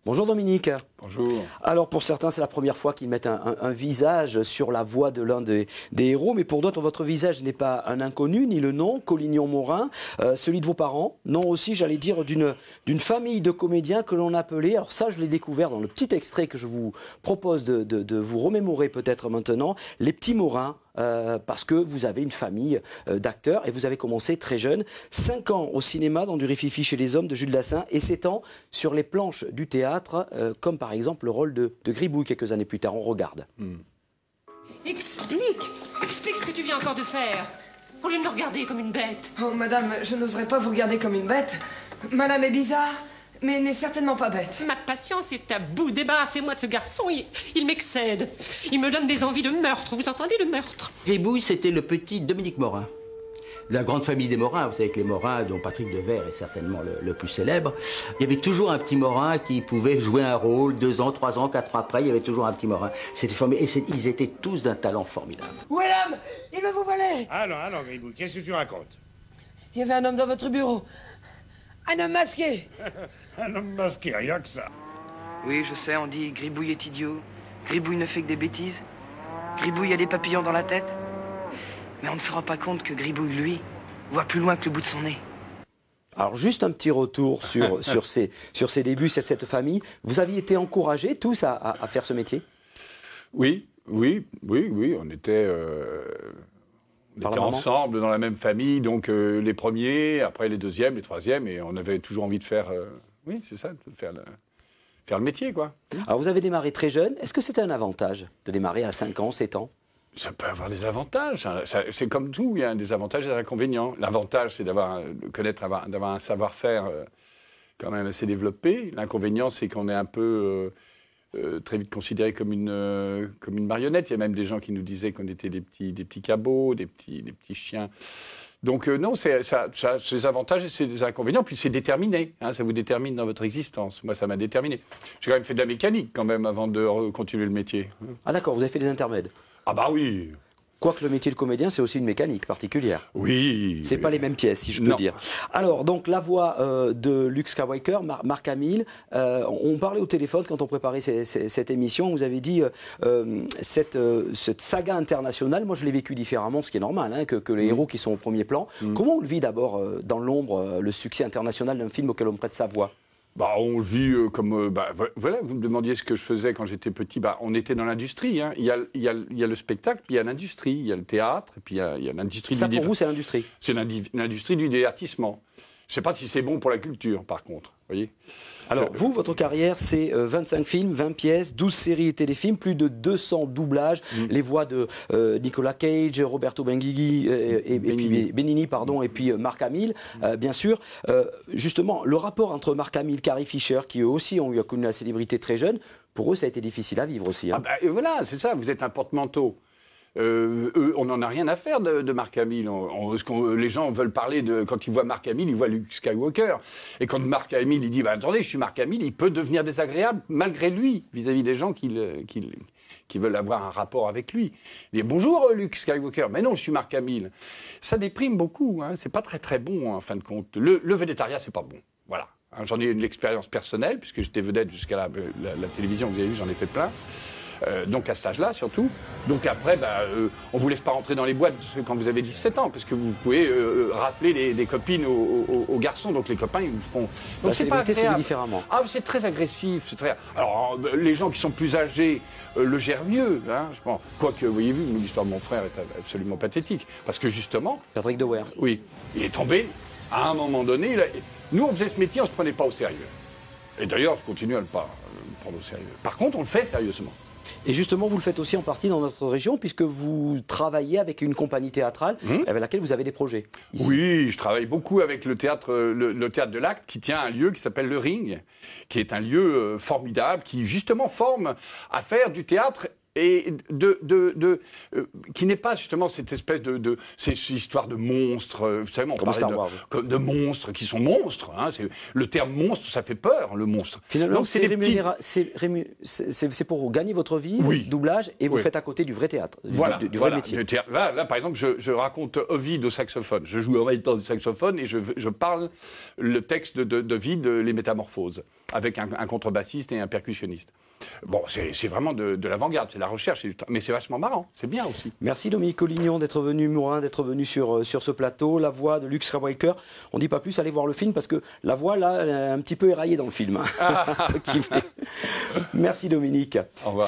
Bonjour Dominique. Bonjour. Alors pour certains c'est la première fois qu'ils mettent un visage sur la voix de l'un des héros, mais pour d'autres votre visage n'est pas un inconnu, ni le nom, Collignon-Morin, celui de vos parents, non aussi j'allais dire d'une famille de comédiens que l'on appelait, alors ça je l'ai découvert dans le petit extrait que je vous propose de vous remémorer peut-être maintenant, les petits Morins. Parce que vous avez une famille d'acteurs et vous avez commencé très jeune, 5 ans au cinéma dans du rififi chez les hommes de Jules Dassin et 7 ans sur les planches du théâtre, comme par exemple le rôle de Gribouille quelques années plus tard. On regarde. Explique ce que tu viens encore de faire, au lieu de me regarder comme une bête. Oh, madame, je n'oserais pas vous regarder comme une bête. Madame est bizarre, mais n'est certainement pas bête. Ma patience est à bout. Débarrassez-moi de ce garçon, il m'excède. Il me donne des envies de meurtre, vous entendez, le meurtre? Gribouille, c'était le petit Dominique Morin. De la grande famille des Morins, vous savez que les Morins, dont Patrick Devers est certainement le plus célèbre, il y avait toujours un petit Morin qui pouvait jouer un rôle, 2 ans, 3 ans, 4 ans après, il y avait toujours un petit Morin. C'était formidable, et ils étaient tous d'un talent formidable. Où est l'homme? Il veut vous voler. Alors, Gribouille, qu'est-ce que tu racontes? Il y avait un homme dans votre bureau. Un homme masqué. Un homme masqué, rien que ça. Oui, je sais, on dit Gribouille est idiot. Gribouille ne fait que des bêtises. Gribouille a des papillons dans la tête. Mais on ne se rend pas compte que Gribouille, lui, voit plus loin que le bout de son nez. Alors juste un petit retour sur ses débuts, sur cette famille. Vous aviez été encouragés tous à faire ce métier? Oui, on était ensemble dans la même famille, donc les premiers, après les deuxièmes, les troisièmes, et on avait toujours envie de faire, oui, c'est ça, de faire le métier, quoi. Alors vous avez démarré très jeune. Est-ce que c'était un avantage de démarrer à 5 ans, 7 ans? Ça peut avoir des avantages. C'est comme tout, il y a des avantages et des inconvénients. L'avantage, c'est d'avoir un savoir-faire quand même assez développé. L'inconvénient, c'est qu'on est un peu très vite considéré comme une marionnette. Il y a même des gens qui nous disaient qu'on était des petits cabots, des petits chiens. Donc non, c'est des avantages et c'est des inconvénients. Puis c'est déterminé, hein, ça vous détermine dans votre existence. Moi, ça m'a déterminé. J'ai quand même fait de la mécanique quand même avant de continuer le métier. Ah d'accord, vous avez fait des intermèdes. Ah bah oui. Quoique le métier de comédien, c'est aussi une mécanique particulière. Oui. C'est pas les mêmes pièces, si je peux dire. Alors, donc, la voix de Luke Skywalker, Mark Hamill, on parlait au téléphone quand on préparait cette émission, vous avez dit cette saga internationale, moi je l'ai vécu différemment, ce qui est normal, hein, que les héros qui sont au premier plan. Comment on le vit d'abord dans l'ombre, le succès international d'un film auquel on prête sa voix? Bah, on vit comme... voilà, vous me demandiez ce que je faisais quand j'étais petit. Bah, on était dans l'industrie. Hein. Il y a le spectacle, puis il y a l'industrie. Il y a le théâtre, et puis il y a l'industrie... Ça, pour vous, c'est l'industrie? C'est l'industrie du divertissement. Je ne sais pas si c'est bon pour la culture, par contre. Voyez. Alors, vous, votre carrière, c'est 25 films, 20 pièces, 12 séries et téléfilms, plus de 200 doublages, les voix de Nicolas Cage, Roberto Benigni, et puis Benigni, pardon, et puis Mark Hamill, bien sûr. Justement, le rapport entre Mark Hamill, Carrie Fisher, qui eux aussi ont eu connu la célébrité très jeune, pour eux, ça a été difficile à vivre aussi. Hein. Ah bah, et voilà, c'est ça, vous êtes un porte-manteau. Eux, on n'en a rien à faire de Mark Hamill. Les gens veulent parler de... Quand ils voient Mark Hamill, ils voient Luke Skywalker. Et quand Mark Hamill, il dit, bah, attendez, je suis Mark Hamill, il peut devenir désagréable malgré lui, vis-à-vis des gens qui veulent avoir un rapport avec lui. Il dit, bonjour Luke Skywalker. Mais non, je suis Mark Hamill. Ça déprime beaucoup, hein. C'est pas très très bon, en fin de compte. Le végétariat, c'est pas bon. Voilà. J'en ai eu une expérience personnelle, puisque j'étais vedette jusqu'à la télévision, vous avez vu, j'en ai fait plein. Donc à cet âge-là, surtout. Donc après, on vous laisse pas rentrer dans les boîtes quand vous avez 17 ans, parce que vous pouvez rafler des copines aux garçons. Donc les copains, ils vous font... Donc c'est pas agréable. Différemment. Ah, c'est très agressif. C'est très... Alors, les gens qui sont plus âgés le gèrent mieux. Hein, je pense. Quoique, vous voyez, l'histoire de mon frère est absolument pathétique. Parce que justement... Patrick Devers. Oui. Il est tombé, à un moment donné... Nous, on faisait ce métier, on se prenait pas au sérieux. Et d'ailleurs, je continue à ne pas me prendre au sérieux. Par contre, on le fait sérieusement. Et justement, vous le faites aussi en partie dans notre région, puisque vous travaillez avec une compagnie théâtrale avec laquelle vous avez des projets. Ici. Oui, je travaille beaucoup avec le théâtre de l'Acte, qui tient un lieu qui s'appelle le Ring, qui est un lieu formidable, qui justement forme à faire du théâtre et qui n'est pas justement cette espèce cette histoire de monstres. Vous savez, on Comme Star Wars. de monstres qui sont monstres. Hein, le terme monstre, ça fait peur, le monstre. Finalement, Donc, c'est pour gagner votre vie, Oui. doublage, et vous Oui. faites à côté du vrai théâtre, Voilà, du vrai métier. Là, par exemple, je raconte Ovid au saxophone. Je joue en même temps du saxophone et je parle le texte d'Ovid, Les Métamorphoses, avec un contrebassiste et un percussionniste. Bon, c'est vraiment de l'avant-garde, c'est de la recherche, mais c'est vachement marrant, c'est bien aussi. Merci Dominique Collignon d'être venu, Morin, d'être venu sur ce plateau. La voix de Luke Skywalker, on ne dit pas plus, allez voir le film parce que la voix là, elle est un petit peu éraillée dans le film. Merci Dominique. Au revoir.